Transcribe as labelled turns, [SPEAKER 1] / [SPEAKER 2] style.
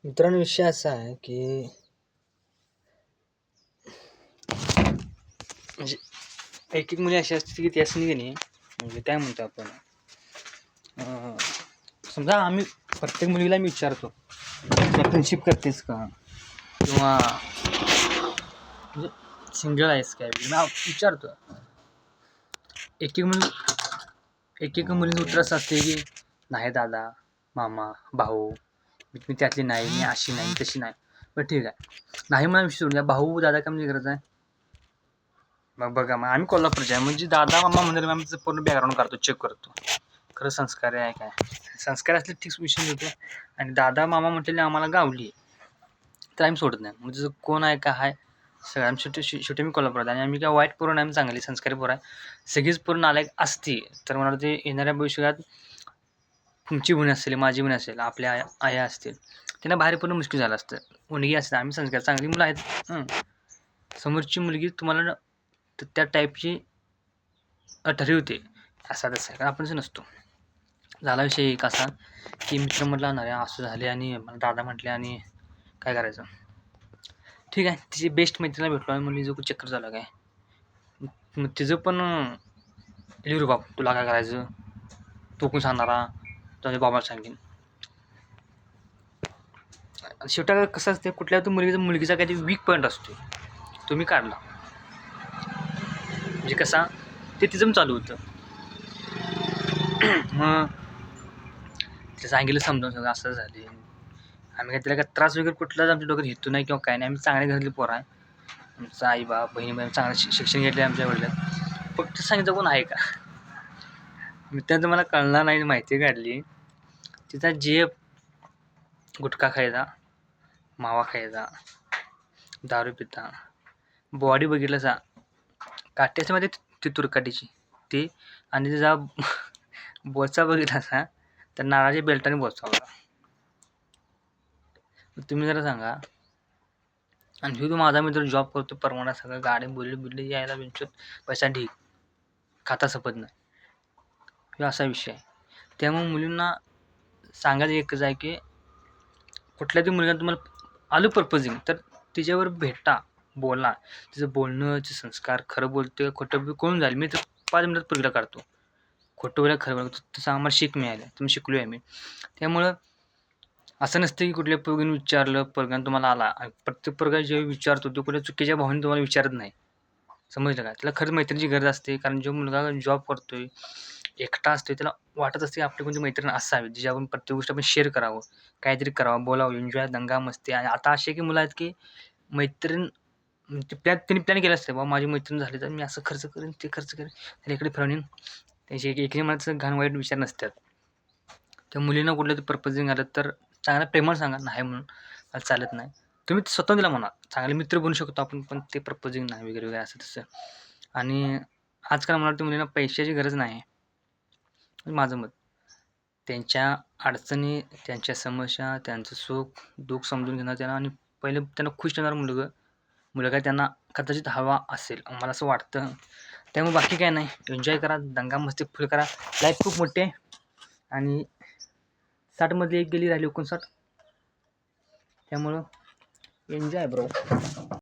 [SPEAKER 1] मित्रांनो, विषय असा आहे की म्हणजे एक एक मुली अशी असते की त्यासनी की नाही म्हणजे काय म्हणतो आपण समजा आम्ही प्रत्येक मुलीला मी विचारतो फ्रेंडशिप करतेस का किंवा म्हणजे सिंगल आहेस काय मी विचारतो. एक एक मुलीचं उत्तर असं असते की नाही दादा, मामा, भाऊ, मी त्यातली नाही, मी अशी नाही तशी नाही. बरं ठीक आहे, नाही मला विषय सोडून द्या. भाऊ दादा काय म्हणजे गरज आहे. मग बघा, मग आम्ही कोल्हापूरचे आहे म्हणजे दादा मामा म्हणजे आम्ही पूर्ण बॅकग्राऊंड काढतो, चेक करतो खरं संस्कार आहे काय. संस्कार असले ठीक विषय होतो. आणि दादा मामा म्हटलेले आम्हाला गावली तर आम्ही सोडत नाही. म्हणजे कोण आहे का आहे सगळं आम्ही शेवटी मी कोल्हापुरात आणि आम्ही काय वाईट पोरं नाही, आम्ही चांगली संस्कारी पोरं आहे. सगळीच पोरं नालायक असती तर मला ते येणाऱ्या भविष्यात तुमची बहीण असेल, माझी बहीण असेल, आपल्या आया असतील, त्यांना बाहेर पडणं मुश्किल झालं असतं. मुलगी असते, आम्ही संस्कार चांगली मुलं आहेत. समोरची मुलगी तुम्हाला त्या टाईपची ठरवते असा तसा, कारण आपण नसतो. झाला विषय एक असा की मित्र म्हटला ना रे असं झाले आणि मला दादा म्हटले आणि काय करायचं. ठीक आहे, तिची बेस्ट मैत्रिणीला भेटलो आणि मुली जो चक्कर झाला काय. मग तिचं पण लिहू बाप तुला काय करायचं, तू कोण सांगणारा, तुझ्या बाबाला सांगेन. शेवटा कसं असते, कुठल्या तर मुलगीचा काहीतरी वीक पॉईंट असतो, तुम्ही काढला म्हणजे कसा ते तिचं चालू होतं. मग ते सांगितलं समजावून सगळं असं झाले. आम्ही काय तिला काय त्रास वगैरे कुठलाच आमच्या डोक्यात घेतो नाही किंवा काय नाही. आम्ही चांगल्या घरातली पोरं आहे. आमचं आई बाप बहिणी बहीण चांगलं शिक्षण घेतले आमच्या वडिलांनी. फक्त सांगितलं कोण आहे का. मित्रांचं मला कळणार नाही, माहिती काढली. तिचा जे गुटखा खायचा, मावा खायचा, दारू पिता, बॉडी बघितलं सा काट्याच्यामध्ये ती तुरकाटीची ती, आणि तिचा बोचा बघितला सा तर नारळाच्या बेल्टाने बोचा होता. तुम्ही जरा सांगा. आणि हे तो माझा मित्र जॉब करतो, परवाना सगळं गाडी बुल्ली यायला विंचूत पैसा ढीक, खाता सपत नाही. हे असा विषय आहे. त्यामुळे मुलींना सांगायचं एकच आहे की कुठल्या तरी मुलीला तुम्हाला आलं प्रपोजिंग तर तिच्यावर भेटा, बोला. तिचं बोलणं संस्कार, खरं बोलते खोटं कळून जाईल. मी तर 5 मिनिटात पोरीला काढतो. खोटं बोलायला खरं बोलतो, तसं आम्हाला शिक मिळालं, तुम्ही शिकलो आहे मी. त्यामुळं असं नसतं की कुठल्या पोरगीने विचारलं, पोरगानं तुम्हाला आला आणि प्रत्येक पोरगा जेव्हा विचारतो तो कुठल्या चुकीच्या भावनेने तुम्हाला विचारत नाही. समजलं का. त्याला खरंच मैत्रिणीची गरज असते. कारण जो मुलगा जॉब करतोय, एकटा असतोय, त्याला वाटत असते आपली कोणती मैत्रीण असावी जिची आपण प्रत्येक गोष्ट आपण शेअर करावं, काहीतरी करावं, बोलावं, एन्जॉय, दंगा मस्ती. आणि आता असे की मुलं आहेत की मैत्रीण त्यांनी प्लॅन केला असते, बाबा माझी मैत्रीण झाली तर मी असं खर्च करेन, ते खर्च करेन, त्याला इकडे फिरवून येईन. त्याची एकही मनाचं घाण वाईट विचार नसतात. त्या मुलींना कुठलं तरी प्रपोजिंग आलं तर चांगल्या प्रेमानं सांगा, नाही म्हणून मला चालत नाही. तुम्ही स्वतः दिला म्हणा, चांगले मित्र बनू शकतो आपण, पण ते प्रपोजिंग नाही वगैरे वगैरे असं तसं. आणि आजकाल मला वाटतं मुलींना पैशाची गरज नाही, माझं मत. त्यांच्या अडचणी, त्यांच्या समस्या, त्यांचं सुख दुःख समजून घेणार त्यांना आणि पहिले त्यांना खुश ठेवणारा मुलगा त्यांना कदाचित हवा असेल, मला असं वाटतं. त्यामुळे बाकी काय नाही, एन्जॉय करा, दंगा मस्ती फुल करा. लाईफ खूप मोठी आहे आणि 60 एक गेली, राहिली 59. त्यामुळं एन्जॉय ब्रो.